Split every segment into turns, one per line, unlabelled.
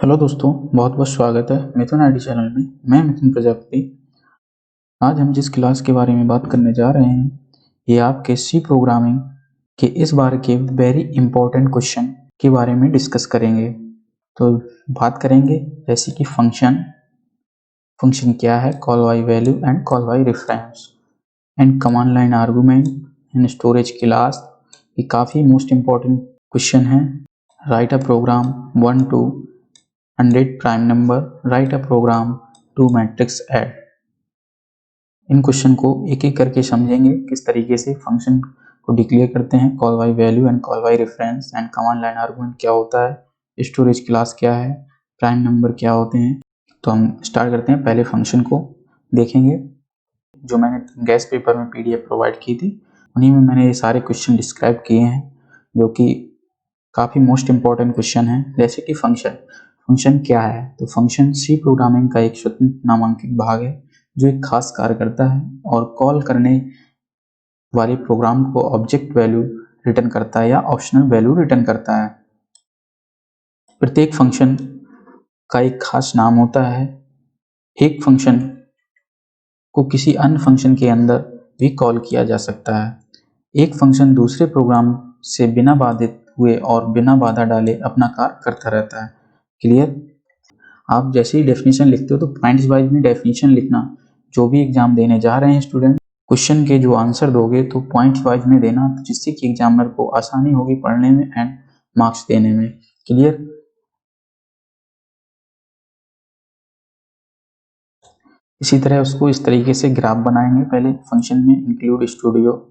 Hello दोस्तों, बहुत बहुत स्वागत है मिथुन आईडी चैनल में। मैं मिथुन प्रजापति। आज हम जिस क्लास के बारे में बात करने जा रहे हैं ये आपके सी प्रोग्रामिंग के इस बार के वेरी इंपॉर्टेंट क्वेश्चन के बारे में डिस्कस करेंगे। तो बात करेंगे जैसे कि फंक्शन क्या है, call by value and call by reference and command line argument and storage class. ये काफ़ी मोस्ट इंपॉर्टेंट क्वेश्चन है। Write a program 1 to 100 prime number, write a program to matrix add. इन क्वेश्चन को एक एक करके समझेंगे किस तरीके से फंक्शन को डिक्लेयर करते हैं, call by value and call by reference and command line argument क्या होता है, स्टोरेज क्लास क्या है, प्राइम नंबर क्या होते हैं। तो हम स्टार्ट करते हैं। पहले फंक्शन को देखेंगे जो मैंने गैस पेपर में PDF प्रोवाइड की थी, उन्हीं में मैंने ये सारे क्वेश्चन डिस्क्राइब किए हैं जो कि काफ़ी मोस्ट इंपॉर्टेंट क्वेश्चन है। जैसे कि फंक्शन क्या है, तो फंक्शन सी प्रोग्रामिंग का एक स्वतंत्र नामांकित भाग है जो एक खास कार्य करता है और कॉल करने वाले प्रोग्राम को ऑब्जेक्ट वैल्यू रिटर्न करता है या ऑप्शनल वैल्यू रिटर्न करता है। प्रत्येक फंक्शन का एक खास नाम होता है। एक फंक्शन को किसी अन्य फंक्शन के अंदर भी कॉल किया जा सकता है। एक फंक्शन दूसरे प्रोग्राम से बिना बाधित हुए और बिना बाधा डाले अपना कार्य करता रहता है। क्लियर? आप जैसे ही डेफिनेशन लिखते हो तो पॉइंट्स वाइज में डेफिनेशन लिखना। जो भी एग्जाम देने जा रहे हैं स्टूडेंट, क्वेश्चन के जो आंसर दोगे तो पॉइंट्स वाइज में देना, जिससे कि एग्जामिनर को आसानी होगी पढ़ने में एंड मार्क्स देने में। क्लियर? इसी तरह उसको इस तरीके से ग्राफ बनाएंगे। पहले फंक्शन में include studio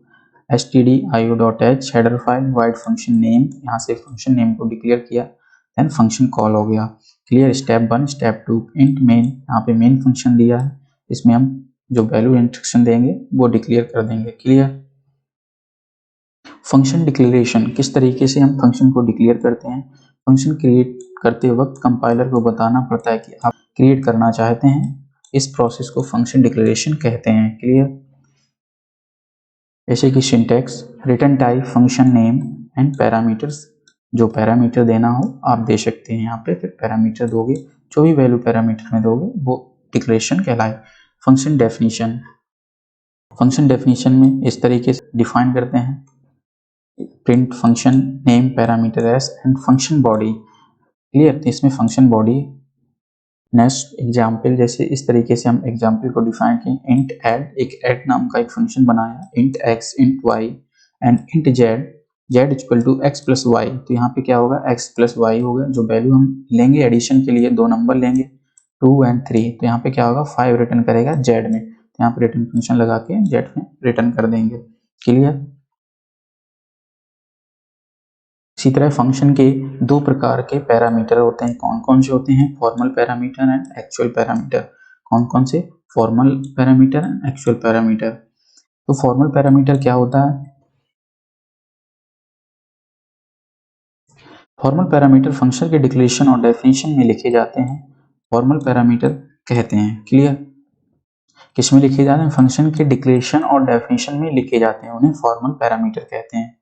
stdio.h header file wide function name, यहाँ से फंक्शन नेम को डिक्लेयर किया, देन फंक्शन कॉल हो गया। Clear? Step 1 step 2 int main, यहाँ पे मेन फंक्शन दिया है, इसमें हम जो वैल्यू इंस्ट्रक्शन देंगे वो डिक्लेयर कर देंगे। क्लियर? फंक्शन डिक्लेरेशन, किस तरीके से हम फंक्शन को डिक्लेयर करते हैं। फंक्शन क्रिएट करते वक्त कंपाइलर को बताना पड़ता है कि आप क्रिएट करना चाहते हैं। इस प्रोसेस को फंक्शन डिक्लेरेशन कहते हैं। क्लियर? जैसे कि syntax, return type function name and parameters, जो पैरामीटर देना हो आप दे सकते हैं यहाँ पे, फिर पैरामीटर दोगे, जो भी वैल्यू पैरामीटर में दोगे वो डिक्लेरेशन कहलाए। फंक्शन डेफिनेशन, फंक्शन डेफिनेशन में इस तरीके से डिफाइन करते हैं, print function name parameter S and function body. Clear? तो इसमें फंक्शन बॉडी नेक्स्ट एग्जाम्पल, जैसे इस तरीके से हम एग्जाम्पल को डिफाइन किए। इंट ऐड, एक ऐड नाम का एक फंक्शन बनाया, int x int y and int z, z equal to x plus y. तो यहाँ पे क्या होगा, एक्स प्लस वाई होगा। जो वैल्यू हम लेंगे एडिशन के लिए, दो नंबर लेंगे 2 और 3, तो यहाँ पे क्या होगा 5 रिटर्न करेगा जेड में, तो यहाँ पे रिटर्न फंक्शन लगा के जेड में रिटर्न कर देंगे। क्लियर? इसी तरह फंक्शन के दो प्रकार के पैरामीटर होते हैं। कौन कौन से होते हैं? Formal parameter and actual parameter. कौन कौन से? Formal parameter and actual parameter. तो फॉर्मल पैरामीटर क्या होता है? फॉर्मल पैरामीटर फंक्शन के डिक्लेरेशन और डेफिनेशन में लिखे जाते हैं, फॉर्मल पैरामीटर कहते हैं। क्लियर? किसमें लिखे जाते हैं? फंक्शन के डिक्लेरेशन और डेफिनेशन में लिखे जाते हैं, उन्हें फॉर्मल पैरामीटर कहते हैं।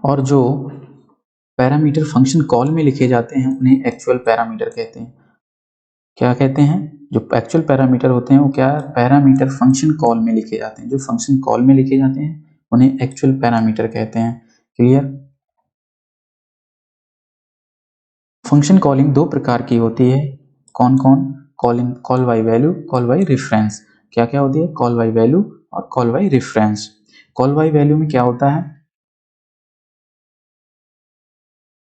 और जो पैरामीटर फंक्शन कॉल में लिखे जाते हैं उन्हें एक्चुअल पैरामीटर कहते हैं। क्या कहते हैं? जो एक्चुअल पैरामीटर होते हैं वो क्या है, पैरामीटर फंक्शन कॉल में लिखे जाते हैं। जो फंक्शन कॉल में लिखे जाते हैं उन्हें एक्चुअल पैरामीटर कहते हैं। क्लियर? फंक्शन कॉलिंग दो प्रकार की होती है। कौन कौन? Calling, call by value, call by reference. क्या क्या होती है? कॉल बाय वैल्यू और call by reference. Call by value में क्या होता है?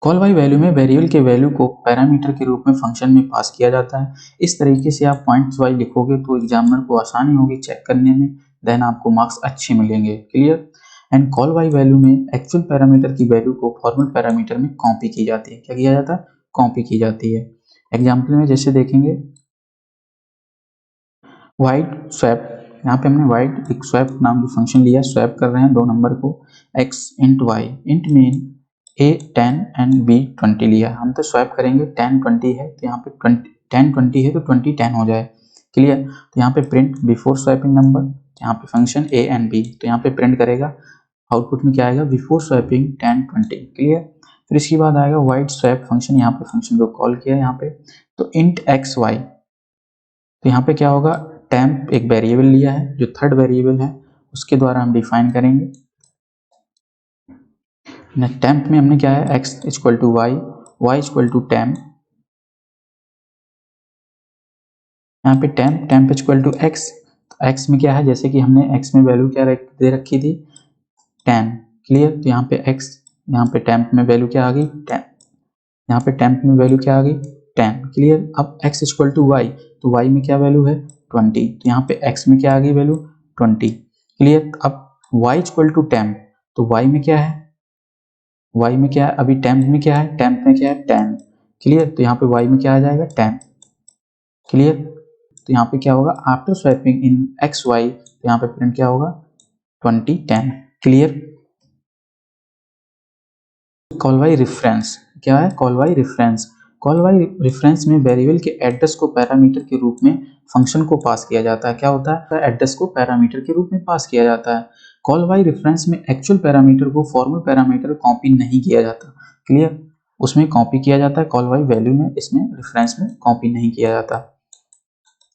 कॉल बाय वैल्यू में वेरिएबल के वैल्यू को पैरामीटर के रूप में फंक्शन में पास किया जाता है। इस तरीके से आप पॉइंट्स वाइज लिखोगे तो एग्जामिनर को आसानी होगी चेक करने में, देन आपको मार्क्स अच्छे मिलेंगे। Clear? And call by value में एक्चुअल पैरामीटर की वैल्यू को फॉर्मल पैरामीटर में कॉपी की जाती है। क्या किया जाता है? कॉपी की जाती है। एग्जाम्पल में जैसे देखेंगे, वाइड स्वैप, यहाँ पे हमने वाइड एक स्वैप नाम की फंक्शन लिया, स्वैप कर रहे हैं दो नंबर को, x int y, int main a 10 and b 20 लिया। हम तो स्वैप करेंगे, 10 20 है तो यहाँ पे 10 20 है तो 20 10 हो जाए। क्लियर? तो यहाँ पे प्रिंट बिफोर स्वैपिंग नंबर, यहाँ पे फंक्शन a एंड b, तो यहाँ पे प्रिंट करेगा, आउटपुट में क्या आएगा, बिफोर स्वैपिंग 10 20। क्लियर? फिर इसके बाद आएगा वाइड स्वैप फंक्शन, यहाँ पे फंक्शन को कॉल किया यहाँ पे, तो इंट एक्स वाई, तो यहाँ पे क्या होगा, टेम्प एक वेरिएबल लिया है जो थर्ड वेरिएबल है, उसके द्वारा हम डिफाइन करेंगे। टेम्प में हमने क्या है, x equal to y, y equal to temp, यहाँ पे temp equal to x, x में क्या है, जैसे कि हमने एक्स में वैल्यू क्या दे रखी थी 10, क्लियर। तो यहाँ पे एक्स, यहाँ पे टेम्प में वैल्यू क्या आ गई 10, यहाँ पे टेम्प में वैल्यू क्या आ गई 10, क्लियर। अब x इक्वल टू वाई, तो y में क्या वैल्यू है 20, तो यहाँ पे x में क्या आ गई वैल्यू 20, क्लियर। अब y इक्वल टू टेम्प, तो y में क्या है, y में क्या है, अभी टेम्प में क्या है, टेम्प में क्या है 10, क्लियर। तो यहाँ पे y में क्या आ जाएगा 10, क्लियर। तो यहाँ पे क्या होगा, आफ्टर स्वैपिंग इन एक्स वाई, तो यहाँ पे प्रिंट क्या होगा 20 10, क्लियर। कॉल बाय रेफरेंस क्या है, call by reference, call by reference में वेरिएबल के एड्रेस को पैरामीटर के रूप में फंक्शन को पास किया जाता है। क्या होता है, एड्रेस को पैरामीटर के रूप में पास किया जाता है। कॉल बाय रेफरेंस में एक्चुअल पैरामीटर को फॉर्मल पैरामीटर कॉपी नहीं किया जाता, क्लियर। उसमें कॉपी किया जाता है कॉल बाय वैल्यू में, इसमें रेफरेंस में कॉपी नहीं किया जाता।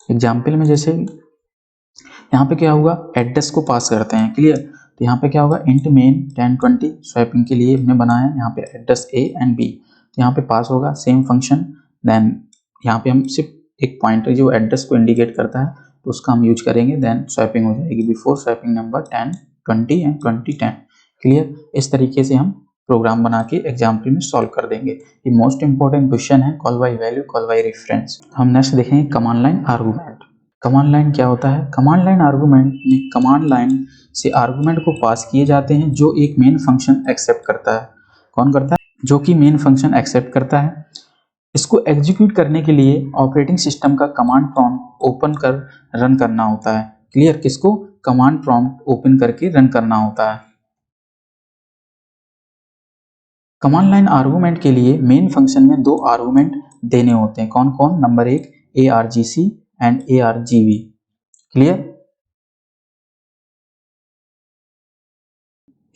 एग्जाम्पल में जैसे यहाँ पे क्या होगा, एड्रेस को पास करते हैं, क्लियर। तो यहाँ पे क्या होगा, इंट मेन 1020 स्वैपिंग के लिए हमने बनाया है यहाँ पे एड्रेस ए एंड बी, तो यहाँ पे पास होगा सेम फंक्शन। देन यहाँ पे हम सिर्फ एक पॉइंटर जो एड्रेस को इंडिकेट करता है तो उसका हम यूज करेंगे, देन स्वैपिंग हो जाएगी before swapping number 10 20 and 20 10, clear. इस तरीके से हम प्रोग्राम बना के एग्जाम्पल में सॉल्व कर देंगे। ये मोस्ट इंपॉर्टेंट क्वेश्चन है, call by value, call by reference. हम नेक्स्ट देखेंगे command line argument. Command line क्या होता है, कमांड लाइन आर्गुमेंट में कमांड लाइन से आर्गुमेंट को पास किए जाते हैं जो एक मेन फंक्शन एक्सेप्ट करता है। कौन करता है, जो कि मेन फंक्शन एक्सेप्ट करता है। इसको एग्जीक्यूट करने के लिए ऑपरेटिंग सिस्टम का कमांड प्रॉम्प्ट ओपन कर रन करना होता है, क्लियर। किसको, कमांड प्रॉम्प्ट ओपन करके रन करना होता है। कमांड लाइन आर्गुमेंट के लिए मेन फंक्शन में दो आर्गुमेंट देने होते हैं, कौन कौन, नंबर एक argc and argv, clear.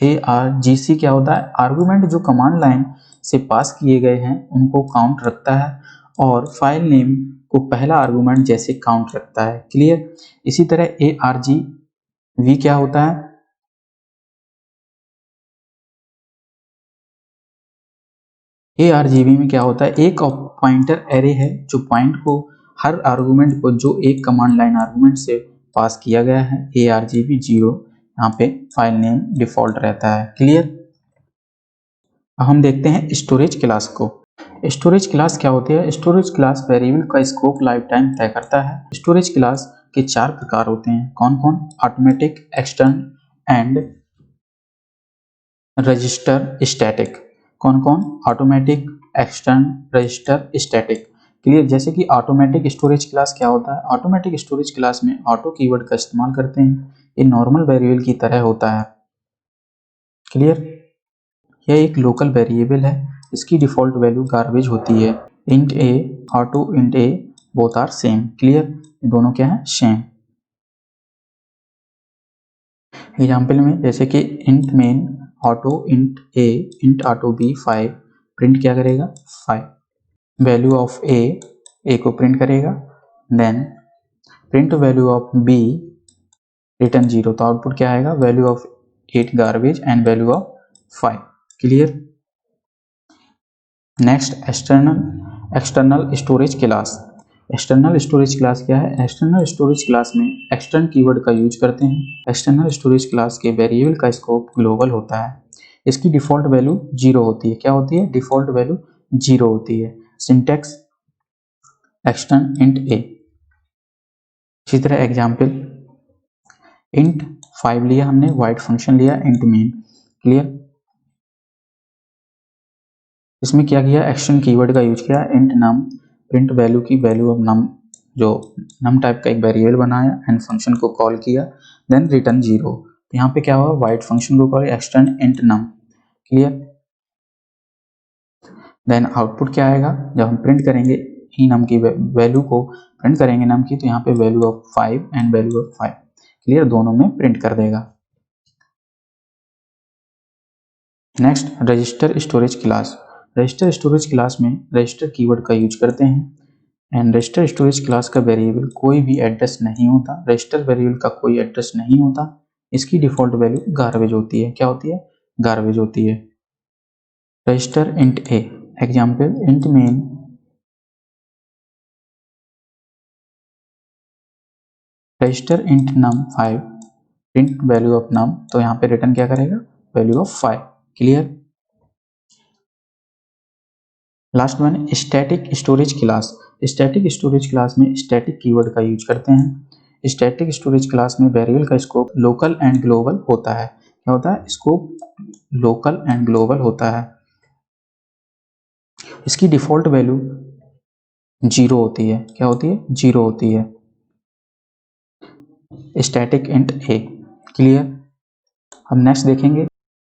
argc क्या होता है, आर्गुमेंट जो कमांड लाइन से पास किए गए हैं उनको काउंट रखता है और फाइल नेम को पहला आर्गुमेंट जैसे काउंट रखता है, क्लियर। इसी तरह argv क्या होता है, argv में क्या होता है, एक पॉइंटर एरे है जो पॉइंट को हर आर्गुमेंट को जो एक कमांड लाइन आर्गुमेंट से पास किया गया है, argv 0, यहाँ पे फाइल नेम डिफॉल्ट रहता है, क्लियर। अब हम देखते हैं स्टोरेज क्लास को। स्टोरेज क्लास क्या होती है, स्टोरेज क्लास वेरिएबल का स्कोप लाइफ टाइम तय करता है। स्टोरेज क्लास के चार प्रकार होते हैं, कौन कौन, automatic, extern and register static. कौन कौन, automatic, extern, register, static, clear. जैसे कि ऑटोमेटिक स्टोरेज क्लास क्या होता है, ऑटोमेटिक स्टोरेज क्लास में ऑटो कीवर्ड का इस्तेमाल करते हैं, ये नॉर्मल वेरिएबल की तरह होता है, क्लियर। यह एक लोकल वेरिएबल है, इसकी डिफॉल्ट वैल्यू गार्बेज होती है। Int a, auto int a both are same, clear, ये दोनों क्या है, सेम। एग्जाम्पल में जैसे कि int main auto int a int auto b 5, print क्या करेगा 5, वैल्यू ऑफ ए को प्रिंट करेगा, then print value of b return 0, तो आउटपुट क्या आएगा, value of 8 garbage and value of 5, clear. Next external storage class. External storage class क्या है, external storage class में एक्सटर्न कीवर्ड का यूज करते हैं। एक्सटर्नल स्टोरेज क्लास के वेरिएबल का स्कोप ग्लोबल होता है, इसकी डिफॉल्ट वैल्यू 0 होती है। क्या होती है, डिफॉल्ट वैल्यू 0 होती है। Syntax extern int a. इसी तरह एग्जाम्पल, इंट 5 लिया हमने, वाइड फंक्शन लिया, इंट मेन, क्लियर। इसमें क्या किया, एक्सटर्न कीवर्ड का यूज किया, इंट नम, प्रिंट वैल्यू की वैल्यू ऑफ नम, जो नम टाइप का एक वेरिएबल बनाया एंड फंक्शन को कॉल किया, देन रिटर्न 0। तो यहाँ पे क्या हुआ, वाइड फंक्शन को call extern int num, clear. Then output क्या आएगा, जब हम प्रिंट करेंगे ई नम की वैल्यू को प्रिंट करेंगे नम की, तो यहाँ पे value of 5 and value of 5, clear, दोनों में प्रिंट कर देगा। Next register storage class. Register storage class में रजिस्टर कीवर्ड का यूज करते हैं एंड रजिस्टर स्टोरेज क्लास का वेरिएबल कोई भी एड्रेस नहीं होता, रजिस्टर वेरिएबल का कोई एड्रेस नहीं होता, इसकी डिफॉल्ट वैल्यू गार्बेज होती है। क्या होती है? गार्बेज होती है। Register int A, example int main register int num 5 print value of num, तो यहाँ पे रिटर्न क्या करेगा? Value of 5। Clear? Last one static storage class. Static storage class में स्टैटिक कीवर्ड का यूज करते हैं। स्टैटिक स्टोरेज क्लास में वेरिएबल का स्कोप लोकल एंड ग्लोबल होता है। क्या होता है? स्कोप लोकल एंड ग्लोबल होता है। इसकी डिफॉल्ट वैल्यू 0 होती है। क्या होती है? 0 होती है। Static int a. क्लियर? हम नेक्स्ट देखेंगे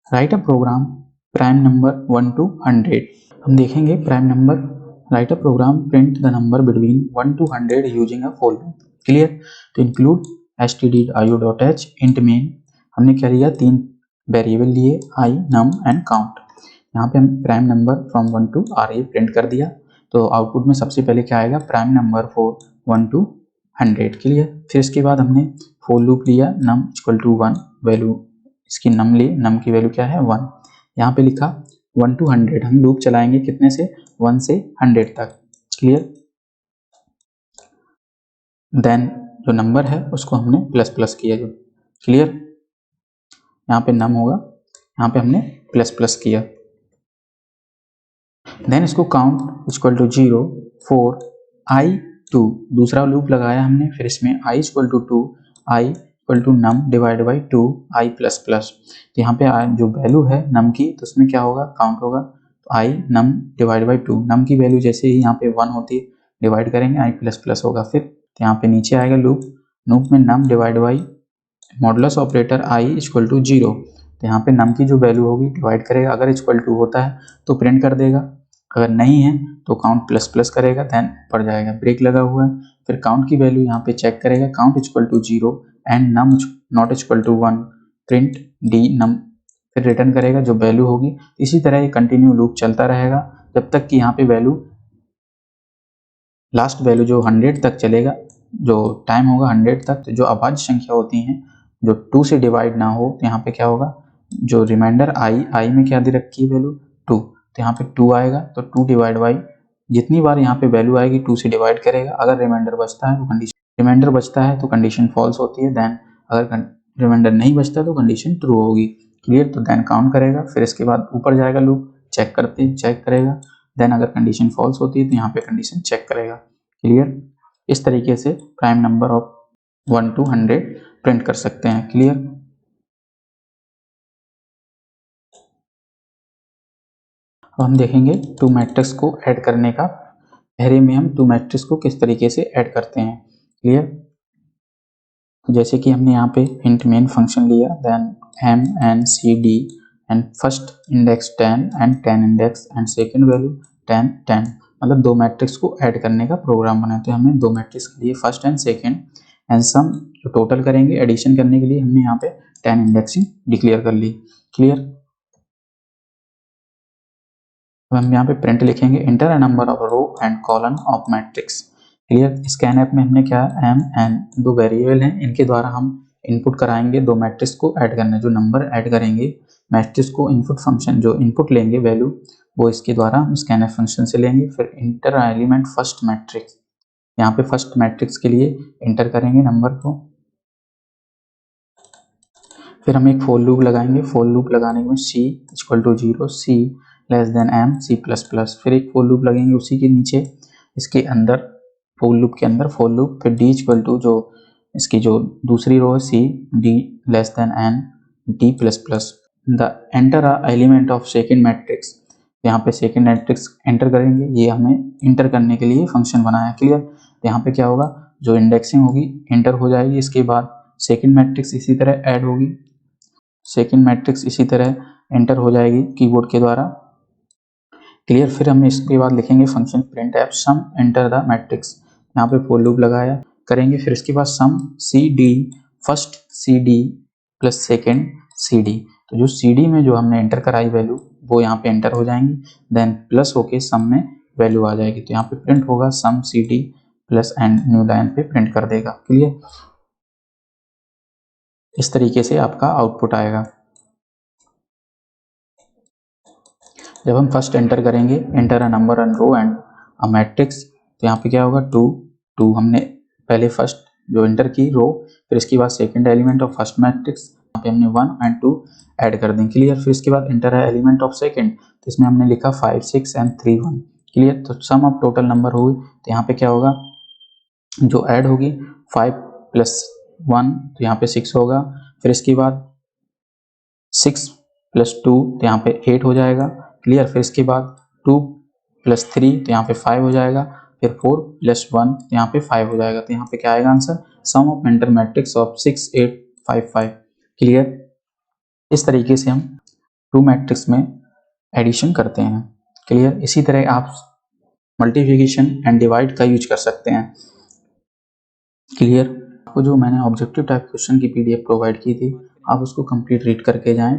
write a program prime number 1 to 100। हम देखेंगे prime number write a program print the number between 1 to 100 using a for loop. Clear? तो इंक्लूड stdio.h इंट मेन। हमने क्या लिया? 3 वेरिएबल लिए, i, num and count. यहाँ पे हम prime number from 1 to array print कर दिया। तो आउटपुट में सबसे पहले क्या आएगा? Prime number for 1 to 100। Clear? फिर इसके बाद हमने फॉर लूप लिया num इक्वल टू 1, वैल्यू इसकी num ली, num की वैल्यू क्या है? 1। यहाँ पे लिखा 1 to 100, हम लूप चलाएंगे कितने से? 1 से 100 तक। क्लियर? देन जो नंबर है उसको हमने प्लस प्लस किया जो। क्लियर? यहाँ पे num होगा, यहाँ पे हमने प्लस प्लस किया। देन इसको काउंट इक्वल टू 0 4 i 2, दूसरा लूप लगाया हमने, फिर इसमें i equal to 2, i equal to num divide by 2 i plus plus. तो यहाँ पे जो वैल्यू है num की, तो उसमें क्या होगा? काउंट होगा। तो i num divide by 2, num की वैल्यू जैसे ही यहाँ पे 1 होती है डिवाइड करेंगे i प्लस प्लस होगा। फिर तो यहाँ पे नीचे आएगा लूप में num divide by modulus operator i equal to 0। तो यहाँ पे num की जो वैल्यू होगी डिवाइड करेगा, अगर इक्वल टू होता है तो प्रिंट कर देगा, अगर नहीं है तो काउंट प्लस प्लस करेगा, देन पड़ जाएगा। ब्रेक लगा हुआ है, फिर काउंट की वैल्यू यहाँ पे चेक करेगा, count equal to 0 and num not equal to 1 print D num, फिर रिटर्न करेगा जो वैल्यू होगी। इसी तरह ये कंटिन्यू लूप चलता रहेगा जब तक कि यहाँ पे वैल्यू लास्ट वैल्यू जो 100 तक चलेगा, जो टाइम होगा 100 तक। तो जो अभाज्य संख्या होती हैं जो 2 से डिवाइड ना हो, तो यहाँ पे क्या होगा? जो रिमाइंडर आई में क्या दे रखी है वैल्यू? 2, तो यहाँ पे 2 आएगा, तो 2 डिवाइड बाई जितनी बार यहाँ पे वैल्यू आएगी 2 से डिवाइड करेगा। अगर रिमाइंडर बचता है तो कंडीशन फॉल्स होती है, देन अगर रिमाइंडर नहीं बचता तो कंडीशन ट्रू होगी। क्लियर? तो देन काउंट करेगा, फिर इसके बाद ऊपर जाएगा लूप, चेक करेगा, देन अगर कंडीशन फॉल्स होती है तो यहाँ पे कंडीशन चेक करेगा। क्लियर? इस तरीके से prime number of 1 to 100 print कर सकते हैं। क्लियर? अब हम देखेंगे टू मैट्रिक्स को ऐड करने का। एरे में हम टू मैट्रिक्स को किस तरीके से ऐड करते हैं। क्लियर? तो जैसे कि हमने यहाँ पे इंट मेन फंक्शन लिया, then m and cd and first index 10 and 10 index and second value 10 10, मतलब दो मैट्रिक्स को ऐड करने का प्रोग्राम बनाते हैं। हमने दो मैट्रिक्स के लिए first and second and sum जो टोटल करेंगे एडिशन करने के लिए हमने यहाँ पे 10 इंडेक्सिंग डिक्लेयर कर ली। क्लियर? अब हम यहाँ पे प्रिंट लिखेंगे enter a number of row and column of matrix. Clear? Scanf में हमने क्या एम एन दो वेरिएबल हैं, इनके द्वारा हम इनपुट कराएंगे दो मैट्रिक्स को ऐड करना। जो नंबर ऐड करेंगे मैट्रिक्स को इनपुट फंक्शन जो इनपुट लेंगे वैल्यू, वो इसके द्वारा हम स्कैनएप फंक्शन से लेंगे। फिर इंटर एलिमेंट फर्स्ट मैट्रिक्स, यहाँ पे फर्स्ट मैट्रिक्स के लिए इंटर करेंगे नंबर को। फिर हम एक फॉर लूप लगाएंगे, फॉर लूप लगाने में c equal to 0, c less than m, c plus plus. फिर एक फॉर लूप लगेंगे उसी के नीचे, इसके अंदर फॉर लूप के अंदर फॉर लूप, फिर d इक्वल टू जो इसकी जो दूसरी रो है c, d less than n, d plus plus. The enter a element of second matrix, यहाँ पे सेकेंड मैट्रिक्स एंटर करेंगे, ये हमें इंटर करने के लिए फंक्शन बनाया। क्लियर? तो यहाँ पे क्या होगा? जो इंडेक्सिंग होगी इंटर हो जाएगी, इसके बाद सेकेंड मैट्रिक्स इसी तरह ऐड होगी, सेकेंड मैट्रिक्स इसी तरह एंटर हो जाएगी कीबोर्ड के द्वारा। क्लियर? फिर हम इसके बाद लिखेंगे function printf sum enter the matrix, यहाँ पे फॉर लूप लगाया करेंगे। फिर इसके बाद sum C D, first C D plus second C D, तो जो सी डी में जो हमने एंटर कराई वैल्यू वो यहाँ पे एंटर हो जाएंगी, देन प्लस होके सम में वैल्यू आ जाएगी। तो यहाँ पे प्रिंट होगा सम CD plus and new line पे प्रिंट कर देगा। क्लियर? इस तरीके से आपका आउटपुट आएगा। जब हम फर्स्ट एंटर करेंगे enter a number and row and a matrix, तो यहाँ पे क्या होगा 2 2 हमने पहले फर्स्ट जो एंटर की रो, फिर इसके बाद second element of first matrix, यहाँ पे हमने 1 एंड 2 ऐड कर दें। क्लियर? फिर इसके बाद एंटर है एलिमेंट ऑफ सेकंड, तो इसमें हमने लिखा 5 6 एंड 3 1। क्लियर? तो सम ऑफ टोटल नंबर हुई, तो यहाँ पे क्या होगा जो ऐड होगी 5 प्लस 1, तो यहाँ पे 6 होगा। फिर इसके बाद 6 प्लस 2, तो यहाँ पे 8 हो जाएगा। क्लियर? फिर इसके बाद 2 प्लस 3, तो यहाँ पे 5 हो जाएगा। फिर 4 प्लस 1, तो यहाँ पे 5 हो जाएगा। तो यहाँ पे क्या आएगा answer? Sum of enter matrix of 6 8 5 5। Clear? इस तरीके से हम 2 मैट्रिक्स में एडिशन करते हैं। क्लियर? इसी तरह आप मल्टीप्लिकेशन एंड डिवाइड का यूज कर सकते हैं। क्लियर? आपको जो मैंने ऑब्जेक्टिव टाइप क्वेश्चन की PDF प्रोवाइड की थी, आप उसको कंप्लीट रीड करके जाएं।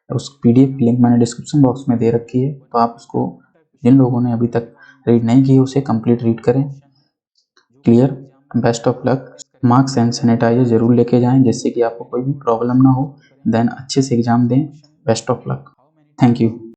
उस PDF की लिंक मैंने डिस्क्रिप्शन बॉक्स में दे रखी है, तो आप उसको जिन लोगों ने अभी तक रीड नहीं की उसे कंप्लीट रीड करें। Clear? Best of luck. Mask and sanitizer जरूर लेके जाएं जिससे कि आपको कोई भी प्रॉब्लम ना हो। देन अच्छे से एग्जाम दें। Best of luck. Thank you.